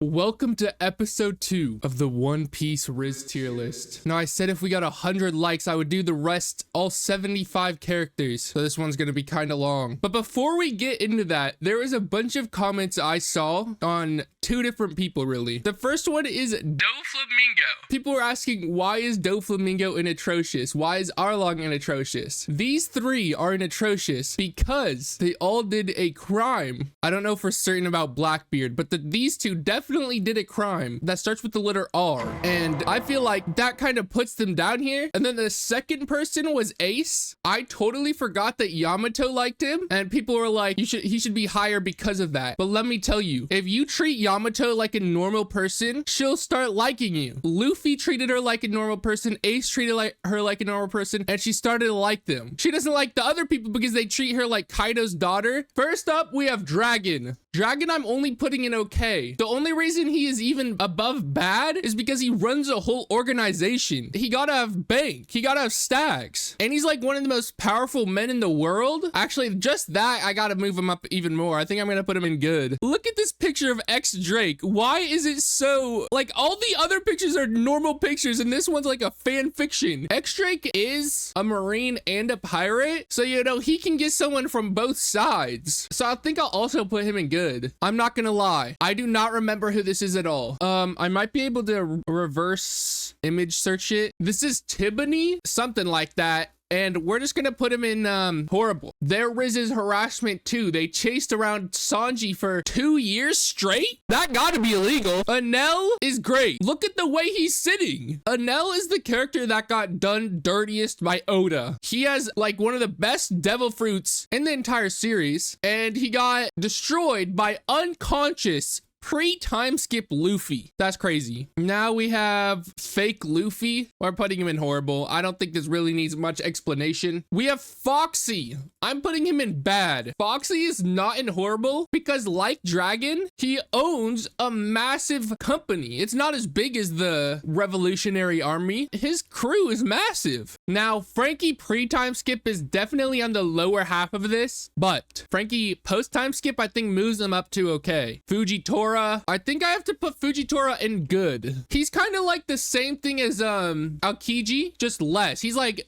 Welcome to episode 2 of the One Piece Rizz tier list. Now, I said if we got 100 likes, I would do the rest, all 75 characters. So this one's gonna be kind of long. But before we get into that, there was a bunch of comments I saw on two different people, really. The first one is Doflamingo. People were asking, why is Doflamingo an atrocious? Why is Arlong an atrocious? These three are an atrocious because they all did a crime. I don't know for certain about Blackbeard, but these two definitely did a crime that starts with the letter R. And I feel like that kind of puts them down here. And then the second person was Ace. I totally forgot that Yamato liked him. And people were like, he should be higher because of that. But let me tell you, if you treat Yamato like a normal person, she'll start liking you. Luffy treated her like a normal person. Ace treated her like a normal person. And she started to like them. She doesn't like the other people because they treat her like Kaido's daughter. First up, we have Dragon. Dragon, I'm only putting in okay. The only reason he is even above bad is because he runs a whole organization. He gotta have bank. He gotta have stacks. And he's like one of the most powerful men in the world. Actually, just that, I gotta move him up even more. I think I'm gonna put him in good. Look at this picture of X Drake. Why is it so, like, all the other pictures are normal pictures and this one's like a fan fiction. X Drake is a Marine and a pirate. So, you know, he can get someone from both sides. So I think I'll also put him in good. I'm not gonna lie, I do not remember who this is at all. I might be able to reverse image search it. This is Tibony, something like that. And we're just gonna put him in horrible. Their Rizz's harassment too. They chased around Sanji for 2 years straight? That gotta be illegal. Enel is great. Look at the way he's sitting. Enel is the character that got done dirtiest by Oda. He has like one of the best devil fruits in the entire series. And he got destroyed by unconscious pre-time skip Luffy. That's crazy. Now we have fake Luffy. We're putting him in horrible. I don't think this really needs much explanation. We have Foxy. I'm putting him in bad. Foxy is not in horrible because, like Dragon, he owns a massive company. It's not as big as the Revolutionary Army. His crew is massive. Now, Frankie pre-time skip is definitely on the lower half of this, but Frankie post-time skip, I think, moves him up to okay. Fujitora, I think I have to put Fujitora in good. He's kind of like the same thing as Aokiji, just less. He's like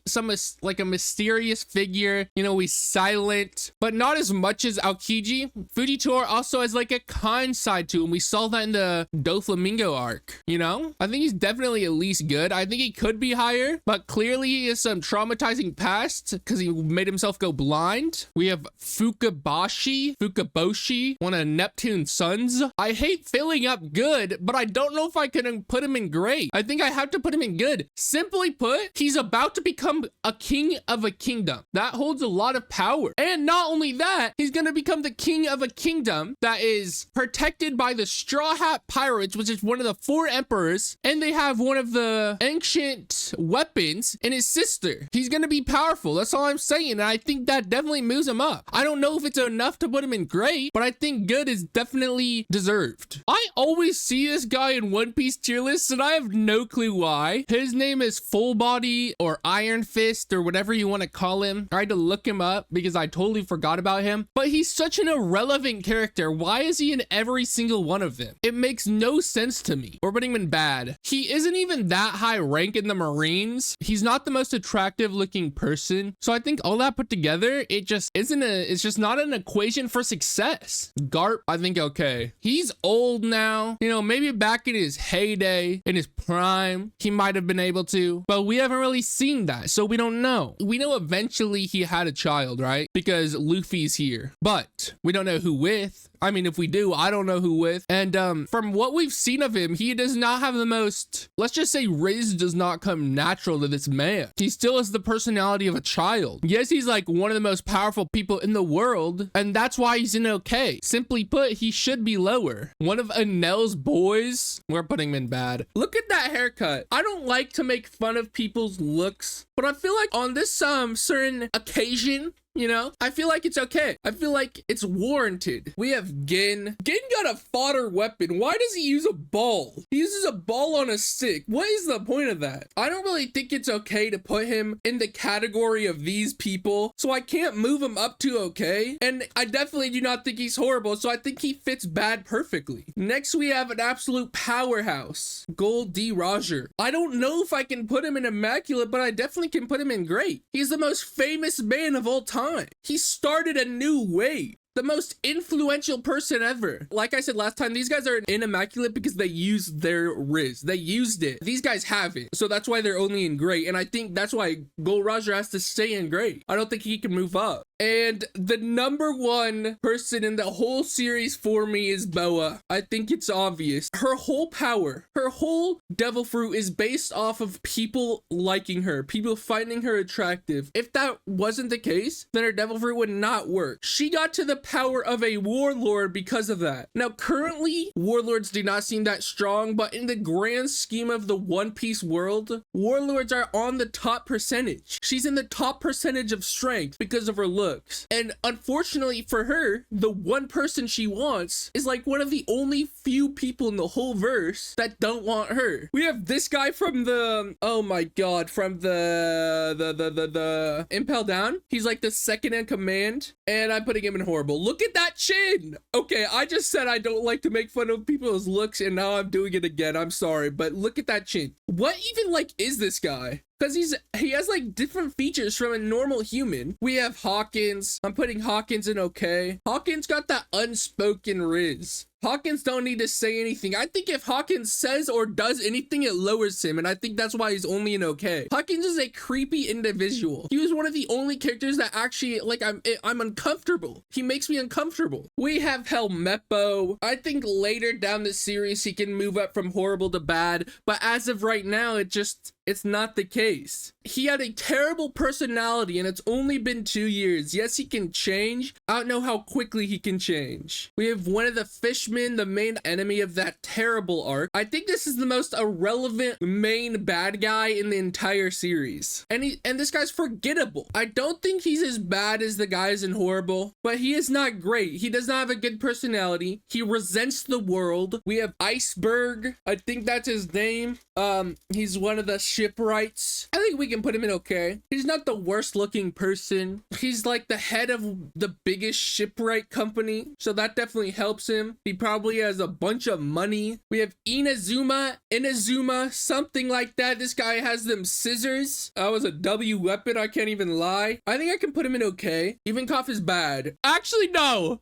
a mysterious figure. You know, he's silent, but not as much as Aokiji. Fujitora also has like a kind side to him. We saw that in the Doflamingo arc, you know? I think he's definitely at least good. I think he could be higher, but clearly he has some traumatizing past because he made himself go blind. We have Fukaboshi, one of Neptune's sons. I hate filling up good, but I don't know if I can put him in great. I think I have to put him in good. Simply put, he's about to become a king of a kingdom. That holds a lot of power. And not only that, he's going to become the king of a kingdom that is protected by the Straw Hat Pirates, which is one of the 4 emperors. And they have one of the ancient weapons in his sister. He's going to be powerful. That's all I'm saying. And I think that definitely moves him up. I don't know if it's enough to put him in great, but I think good is definitely deserved. I always see this guy in One Piece tier lists and I have no clue why. His name is Full Body or Iron Fist or whatever you want to call him. I had to look him up because I totally forgot about him, but he's such an irrelevant character. Why is he in every single one of them? It makes no sense to me. We're putting him in bad. He isn't even that high rank in the Marines. He's not the most attractive looking person. So I think all that put together, it's just not an equation for success. Garp, I think okay. He's old now, you know, maybe back in his heyday, in his prime, he might have been able to, but we haven't really seen that, so we don't know. We know eventually he had a child, right? Because Luffy's here, but we don't know who with. I mean, if we do, I don't know who with. And from what we've seen of him, he does not have the most, let's just say Rizz does not come natural to this man. He still has the personality of a child. Yes, he's like one of the most powerful people in the world, and that's why he's in okay. Simply put, he should be lower. One of Enel's boys, we're putting him in bad. Look at that haircut. I don't like to make fun of people's looks, but I feel like on this certain occasion, you know? I feel like it's okay. I feel like it's warranted. We have Gin. Gin got a fodder weapon. Why does he use a ball? He uses a ball on a stick. What is the point of that? I don't really think it's okay to put him in the category of these people, so I can't move him up to okay. And I definitely do not think he's horrible, so I think he fits bad perfectly. Next, we have an absolute powerhouse, Gold D. Roger. I don't know if I can put him in immaculate, but I definitely can put him in great. He's the most famous man of all time. He started a new wave. The most influential person ever. Like I said last time, these guys are in immaculate because they used their Rizz. They used it. These guys haven't. So that's why they're only in great. And I think that's why Gold Roger has to stay in great. I don't think he can move up. And the number one person in the whole series for me is Boa. I think it's obvious. Her whole power, her whole devil fruit is based off of people liking her, people finding her attractive. If that wasn't the case, then her devil fruit would not work. She got to the power of a warlord because of that. Now, currently, warlords do not seem that strong, but in the grand scheme of the One Piece world, warlords are on the top percentage. She's in the top percentage of strength because of her looks. And unfortunately for her, the one person she wants is like one of the only few people in the whole verse that don't want her. We have this guy from the, oh my god, from the Impel Down. He's like the second in command, and I'm putting him in horrible. Look at that chin. Okay, I just said I don't like to make fun of people's looks, and now I'm doing it again. I'm sorry, but look at that chin. What even like is this guy? Because he has like different features from a normal human. We have Hawkins. I'm putting Hawkins in okay. Hawkins got that unspoken Rizz. Hawkins don't need to say anything. I think if Hawkins says or does anything, it lowers him, and I think that's why he's only in okay. Hawkins is a creepy individual. He was one of the only characters that actually, like, I'm uncomfortable. He makes me uncomfortable. We have Helmeppo. I think later down the series, he can move up from horrible to bad, but as of right now, it's not the case. He had a terrible personality, and it's only been 2 years. Yes, he can change. I don't know how quickly he can change. We have one of the fishmen, the main enemy of that terrible arc. I think this is the most irrelevant main bad guy in the entire series. And this guy's forgettable. I don't think he's as bad as the guys in Horrible, but he is not great. He does not have a good personality. He resents the world. We have Iceberg. I think that's his name. He's one of the shipwrights. I think we can put him in okay. He's not the worst looking person. He's like the head of the biggest shipwright company, so that definitely helps him. He probably has a bunch of money. We have Inazuma, something like that. This guy has them scissors. That was a W weapon. I can't even lie. I think I can put him in okay. Ivankov is bad. Actually, no,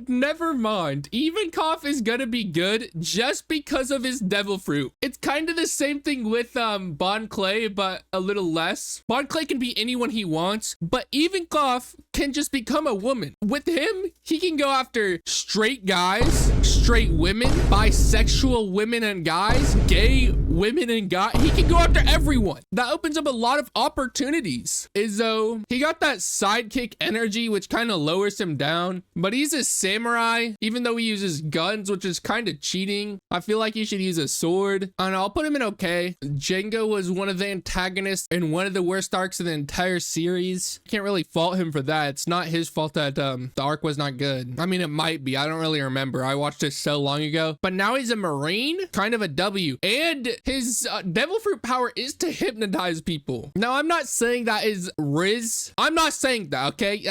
never mind. Ivankov is gonna be good just because of his devil fruit. It's kind of the same thing with Bon Clay, but a little less. Bon Clay can be anyone he wants, but Ivankov can just become a woman. With him, he can go after straight guys, straight women, bisexual women and guys, gay women and guys. He can go after everyone. That opens up a lot of opportunities. Izzo, he got that sidekick energy, which kind of lowers him down, but he's a samurai, even though he uses guns, which is kind of cheating. I feel like he should use a sword. And I'll put him in okay. Django was one of the antagonists in one of the worst arcs of the entire series. Can't really fault him for that. It's not his fault that the arc was not good. I mean, it might be. I don't really remember. I watched it so long ago. But now he's a Marine, kind of a W. And his devil fruit power is to hypnotize people. Now, I'm not saying that is Rizz. I'm not saying that, okay?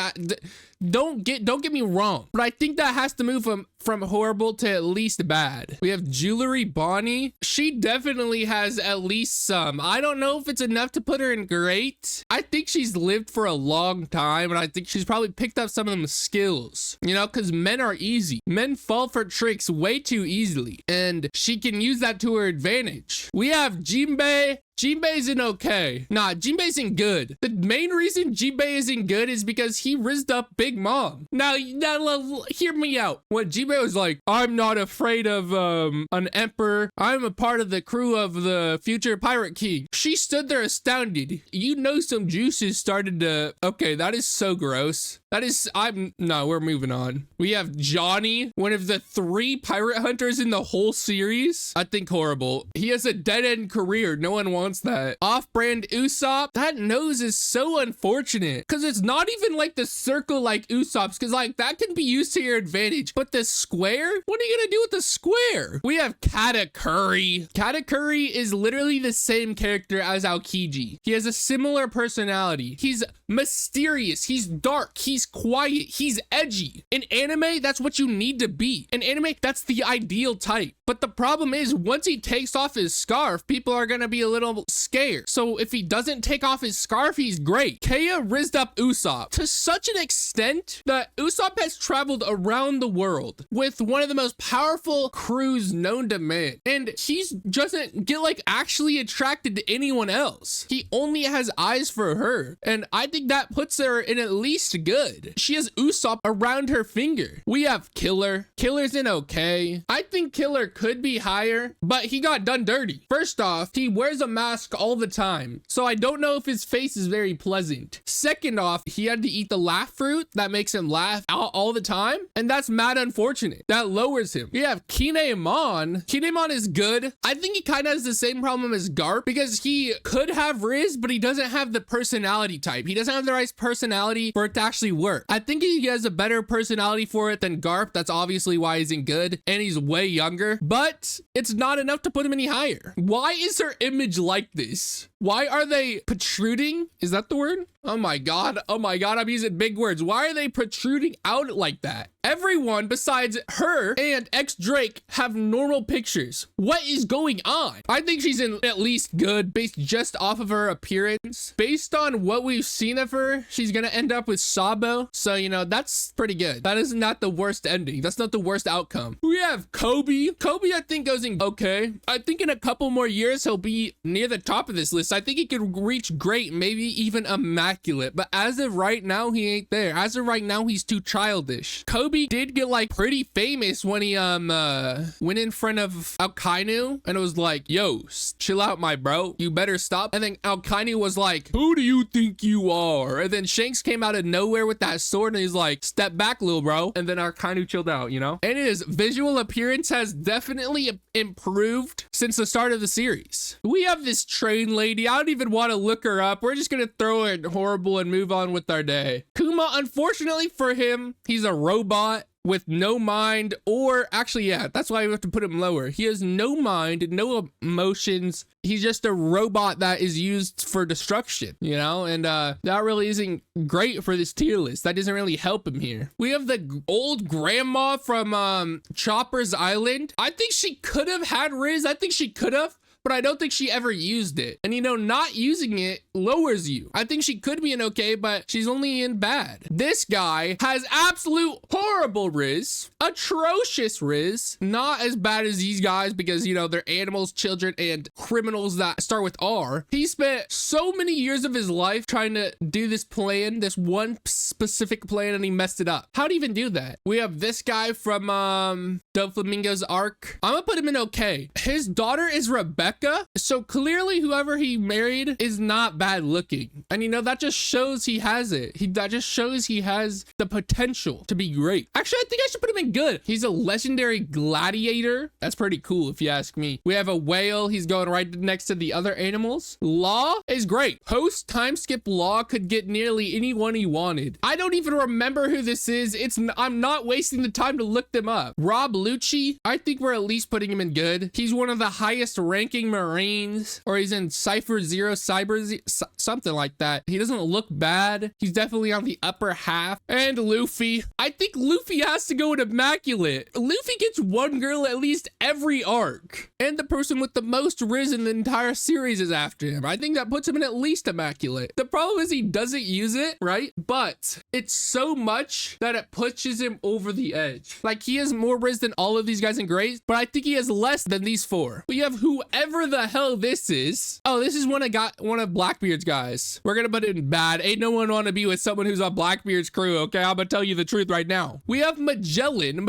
Don't get me wrong, but I think that has to move from horrible to at least bad. We have Jewelry Bonnie. She definitely has at least some. I don't know if it's enough to put her in great. I think she's lived for a long time, and I think she's probably picked up some of them skills, you know, because men are easy. Men fall for tricks way too easily, and she can use that to her advantage. We have Jinbei. Jinbei isn't okay. Nah, Jinbei isn't good. The main reason Jinbei isn't good is because he rizzed up Big Mom. Now, hear me out. When Jinbei was like, I'm not afraid of an emperor. I'm a part of the crew of the future pirate king. She stood there astounded. You know some juices started to... Okay, that is so gross. That is, no, we're moving on. We have Johnny, one of the 3 pirate hunters in the whole series. I think horrible. He has a dead-end career. No one wants that. Off-brand Usopp. That nose is so unfortunate because it's not even like the circle like Usopp's, because like that can be used to your advantage. But the square? What are you gonna do with the square? We have Katakuri. Katakuri is literally the same character as Aokiji. He has a similar personality. He's mysterious. He's dark. He's quiet. He's edgy. In anime, that's what you need to be. In anime, that's the ideal type. But the problem is, once he takes off his scarf, people are gonna be a little scared. So if he doesn't take off his scarf, he's great. Kaya rizzed up Usopp to such an extent that Usopp has traveled around the world with one of the most powerful crews known to man. And he doesn't get like actually attracted to anyone else. He only has eyes for her. And I think that puts her in at least good. She has Usopp around her finger. We have Killer. Killer's in okay. I think Killer could be higher, but he got done dirty. First off, he wears a mask all the time, so I don't know if his face is very pleasant. Second off, he had to eat the laugh fruit that makes him laugh all the time, and that's mad unfortunate. That lowers him. We have Kinemon. Kinemon is good. I think he kind of has the same problem as Garp because he could have Rizz, but he doesn't have the personality type. He doesn't have the right personality for it to actually work. I think he has a better personality for it than Garp. That's obviously why he's in good, and he's way younger, but it's not enough to put him any higher. Why is her image like this? Why are they protruding? Is that the word? Oh my God. Oh my God. I'm using big words. Why are they protruding out like that? Everyone besides her and ex-Drake have normal pictures. What is going on? I think she's in at least good based just off of her appearance. Based on what we've seen of her, she's gonna end up with Sabo. So, you know, that's pretty good. That is not the worst ending. That's not the worst outcome. We have Kobe. Kobe, I think, goes in okay. I think in a couple more years, he'll be near the top of this list. I think he could reach great, maybe even immaculate. But as of right now, he ain't there. As of right now, he's too childish. Kobe did get like pretty famous when he went in front of Alkainu and it was like, yo, chill out, my bro. You better stop. And then Alkainu was like, who do you think you are? And then Shanks came out of nowhere with that sword and he's like, step back, little bro. And then Alkainu chilled out, you know? And his visual appearance has definitely improved since the start of the series. We have this train lady. I don't even want to look her up. We're just gonna throw it horrible and move on with our day. Kuma, unfortunately for him, he's a robot with no mind, or actually, yeah, that's why we have to put him lower. He has no mind, no emotions. He's just a robot that is used for destruction, you know? And that really isn't great for this tier list. That doesn't really help him here. We have the old grandma from Chopper's Island. I think she could have had Rizz. I think she could have, but I don't think she ever used it. And you know, not using it lowers you. I think she could be in okay, but she's only in bad. This guy has absolute horrible Rizz, atrocious Rizz, not as bad as these guys because, you know, they're animals, children, and criminals that start with R. He spent so many years of his life trying to do this plan, this one specific plan, and he messed it up. How'd he even do that? We have this guy from Doflamingo's arc. I'm gonna put him in okay. His daughter is Rebecca. So clearly whoever he married is not bad looking. And you know, that just shows he has it. That just shows he has the potential to be great. Actually, I think I should put him in good. He's a legendary gladiator. That's pretty cool if you ask me. We have a whale. He's going right next to the other animals. Law is great. Post time skip Law could get nearly anyone he wanted. I don't even remember who this is. I'm not wasting the time to look them up. Rob Lucci, I think we're at least putting him in good. He's one of the highest ranking Marines, or he's in Cypher Zero, something like that. He doesn't look bad. He's definitely on the upper half. And Luffy, I think Luffy has to go in immaculate. Luffy gets one girl at least every arc, and the person with the most Rizz in the entire series is after him. I think that puts him in at least immaculate. The problem is he doesn't use it, right? But it's so much that it pushes him over the edge. Like, he has more Rizz than all of these guys in Grace, but I think he has less than these four. We have whoever the hell this is. Oh, this is one of Blackbeard's guys. We're gonna put it in bad. Ain't no one want to be with someone who's on Blackbeard's crew, okay? I'm gonna tell you the truth right now. We have Magellan.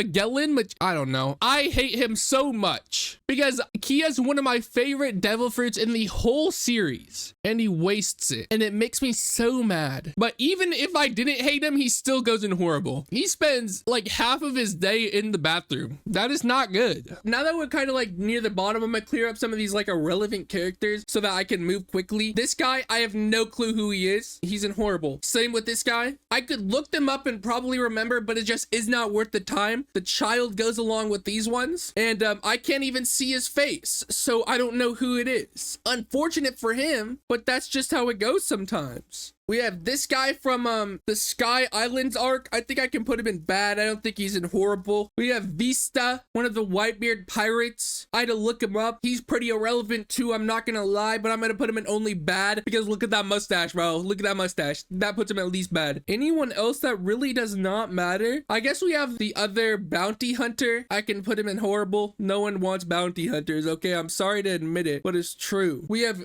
I don't know. I hate him so much. because he has one of my favorite devil fruits in the whole series and he wastes it. And it makes me so mad. But even if I didn't hate him, he still goes in horrible. He spends like half of his day in the bathroom. That is not good. Now that we're kind of like near the bottom, I'm gonna clear up some of these like irrelevant characters so that I can move quickly. This guy, I have no clue who he is. He's in horrible. Same with this guy. I could look them up and probably remember, but it just is not worth the time. The child goes along with these ones, and I can't even see his face, so I don't know who it is. Unfortunate for him, but that's just how it goes sometimes. We have this guy from the Sky Islands arc. I think I can put him in bad. I don't think he's in horrible. We have Vista, one of the Whitebeard pirates. I had to look him up. He's pretty irrelevant too, I'm not gonna lie, but I'm gonna put him in only bad because look at that mustache, bro. Look at that mustache. That puts him at least bad. Anyone else that really does not matter? I guess we have the other bounty hunter. I can put him in horrible. No one wants bounty hunters, okay? I'm sorry to admit it, but it's true. We have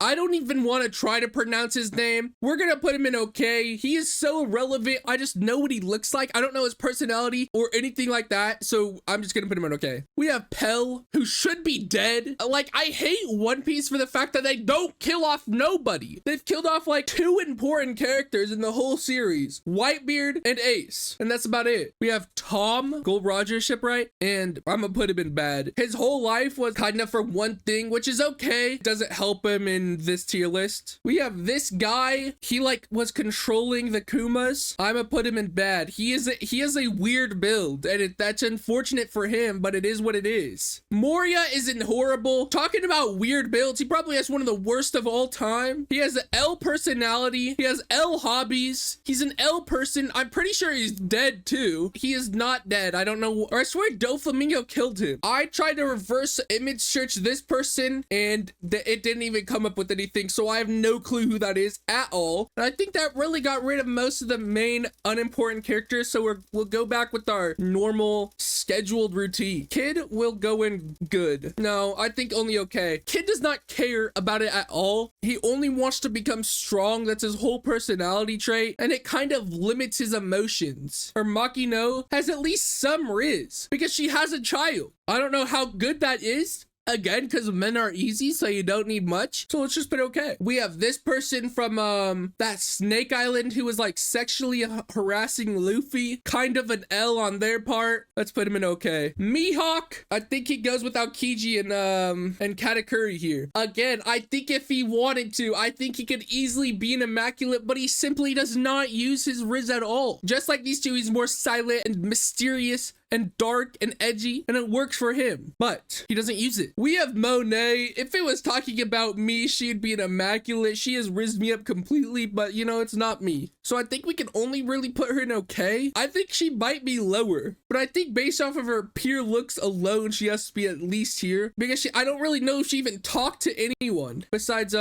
I don't even want to try to pronounce his name. We're gonna put him in okay. He is so irrelevant. I just know what he looks like. I don't know his personality or anything like that, so I'm just gonna put him in okay. We have Pell, who should be dead. Like, I hate One Piece for the fact that they don't kill off nobody. They've killed off like 2 important characters in the whole series, Whitebeard and Ace, and that's about it. We have Tom, Gold Roger shipwright, and I'm gonna put him in bad. His whole life was kind of for one thing, which is okay. Doesn't help him in this tier list. We have this guy. He like was controlling the Kumas. I'm gonna put him in bad. He has a weird build, and that's unfortunate for him, but it is what it is. Moria isn't horrible. Talking about weird builds, he probably has one of the worst of all time. He has an L personality. He has L hobbies. He's an L person. I'm pretty sure he's dead too. He is not dead. I don't know, or I swear Doflamingo killed him. I tried to reverse image search this person and it didn't even come up with anything, so I have no clue who that is at all. And I think that really got rid of most of the main unimportant characters, so we'll go back with our normal scheduled routine. Kid will go in good. No, I think only okay. Kid does not care about it at all. He only wants to become strong. That's his whole personality trait, and it kind of limits his emotions. Or Makino has at least some Rizz because she has a child. I don't know how good that is. Again, because men are easy, so you don't need much. So let's just put okay. We have this person from that Snake Island who was like sexually harassing Luffy. Kind of an L on their part. Let's put him in okay. Mihawk, I think he goes without Kiji and Katakuri here. Again, I think if he wanted to, I think he could easily be an immaculate, but he simply does not use his Rizz at all. Just like these two, he's more silent and mysterious and dark and edgy, and it works for him, but he doesn't use it. We have Monet. If it was talking about me, she'd be an immaculate. She has rizzed me up completely, but you know, it's not me. So I think we can only really put her in okay. I think she might be lower, but I think based off of her pure looks alone, she has to be at least here because I don't really know if she even talked to anyone besides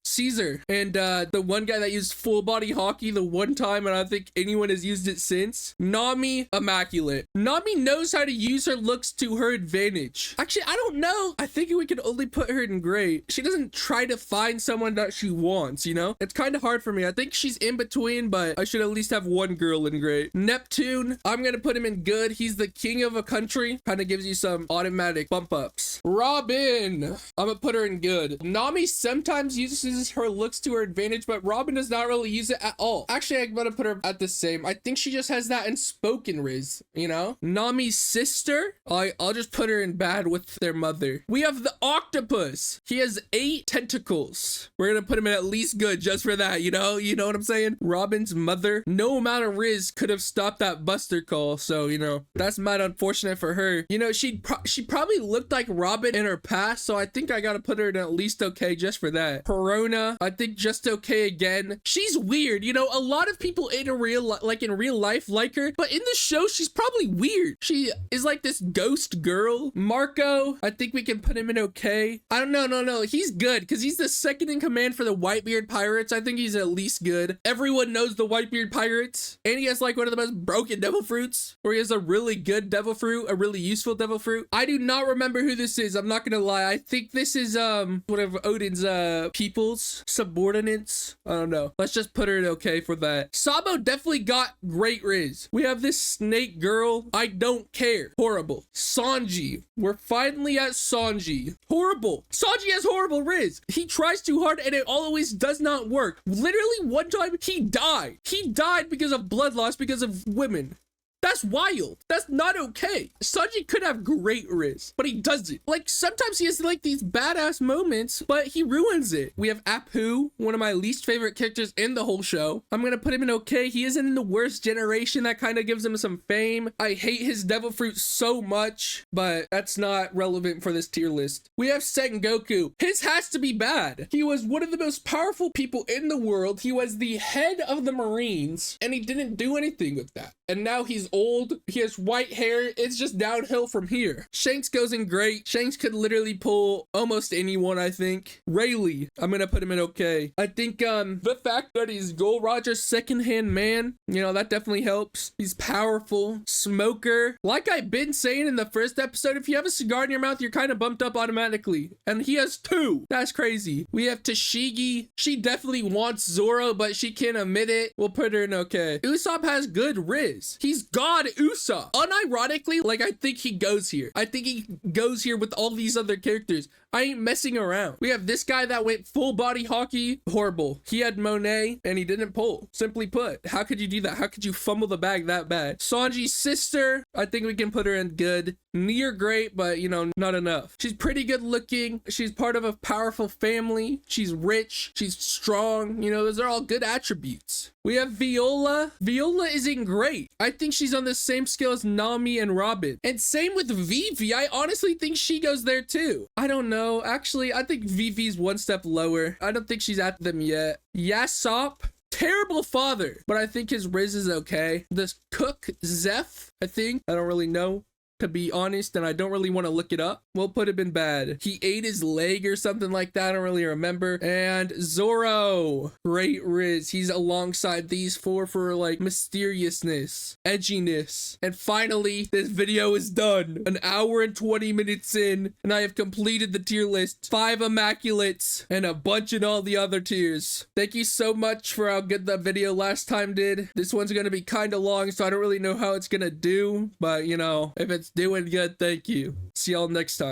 Caesar and the one guy that used full body hockey the one time, and I don't think anyone has used it since. Nami, immaculate. Nami knows how to use her looks to her advantage. Actually, I don't know. I think we can only put her in great. She doesn't try to find someone that she wants, you know? It's kind of hard for me. I think she's in between, but I should at least have one girl in great. Neptune, I'm gonna put him in good. He's the king of a country. Kind of gives you some automatic bump ups. Robin, I'm gonna put her in good. Nami sometimes uses her looks to her advantage, but Robin does not really use it at all. Actually, I'm gonna put her at the same. I think she just has that in spoken Rizz, you know? Nami's sister, I'll just put her in bad with their mother. We have the octopus. He has 8 tentacles. We're gonna put him in at least good just for that, you know what I'm saying? Robin's mother, no amount of Rizz could have stopped that Buster call, so you know, that's mad unfortunate for her. You know, she probably looked like Robin in her past, so I think I gotta put her in at least okay just for that. Perona, I think just okay again. She's weird, you know, a lot of people in real life like her, but in the show she's probably weird. She is like this ghost girl. Marco, I think we can put him in okay. I don't know, no, he's good because he's the second in command for the Whitebeard pirates. I think he's at least good. Everyone knows the Whitebeard pirates, and he has like one of the most broken devil fruits, or he has a really good devil fruit, a really useful devil fruit. I do not remember who this is. I'm not gonna lie. I think this is one of Odin's people's subordinates. I don't know. Let's just put her in okay for that. Sabo definitely got great Rizz. We have this snake girl. I don't care. Horrible. Sanji. We're finally at Sanji. Horrible. Sanji has horrible Rizz. He tries too hard and it always does not work. Literally one time he died. He died because of blood loss because of women. That's wild. That's not okay. Sanji could have great Rizz, but he doesn't. Like, sometimes he has like these badass moments, but he ruins it. We have Apu, one of my least favorite characters in the whole show. I'm gonna put him in okay. He isn't in the worst generation. That kind of gives him some fame. I hate his devil fruit so much, but that's not relevant for this tier list. We have Sengoku. His has to be bad. He was one of the most powerful people in the world. He was the head of the Marines, and he didn't do anything with that. And now he's old. He has white hair. It's just downhill from here. Shanks goes in great. Shanks could literally pull almost anyone, I think. Rayleigh, I'm gonna put him in okay. I think the fact that he's Gold Roger's second-hand man, you know, that definitely helps. He's powerful. Smoker. Like I've been saying in the first episode, if you have a cigar in your mouth, you're kind of bumped up automatically. And he has 2. That's crazy. We have Tashigi. She definitely wants Zoro, but she can't admit it. We'll put her in okay. Usopp has good Rizz. He's God Usopp. Unironically, like, I think he goes here. I think he goes here with all these other characters. I ain't messing around. We have this guy that went full body hockey. Horrible. He had Monet and he didn't pull. Simply put, how could you do that? How could you fumble the bag that bad? Sanji's sister, I think we can put her in good. Near great, but you know, not enough. She's pretty good looking. She's part of a powerful family. She's rich. She's strong. You know, those are all good attributes. We have Viola. Viola isn't great. I think she's on the same scale as Nami and Robin. And same with Vivi. I honestly think she goes there too. I don't know. Actually, I think Vivi's one step lower. I don't think she's at them yet. Yasop. Terrible father, but I think his Rizz is okay. This cook, Zeph, I think. I don't really know, to be honest, and I don't really want to look it up. We'll put him in bad. He ate his leg or something like that. I don't really remember. And Zoro, great Rizz. He's alongside these 4 for like mysteriousness, edginess. And finally, this video is done. An hour and 20 minutes in, and I have completed the tier list. 5 immaculates and a bunch in all the other tiers. Thank you so much for how good that video last time did. This one's gonna be kind of long, so I don't really know how it's gonna do, but you know, if it's doing good, thank you. See y'all next time.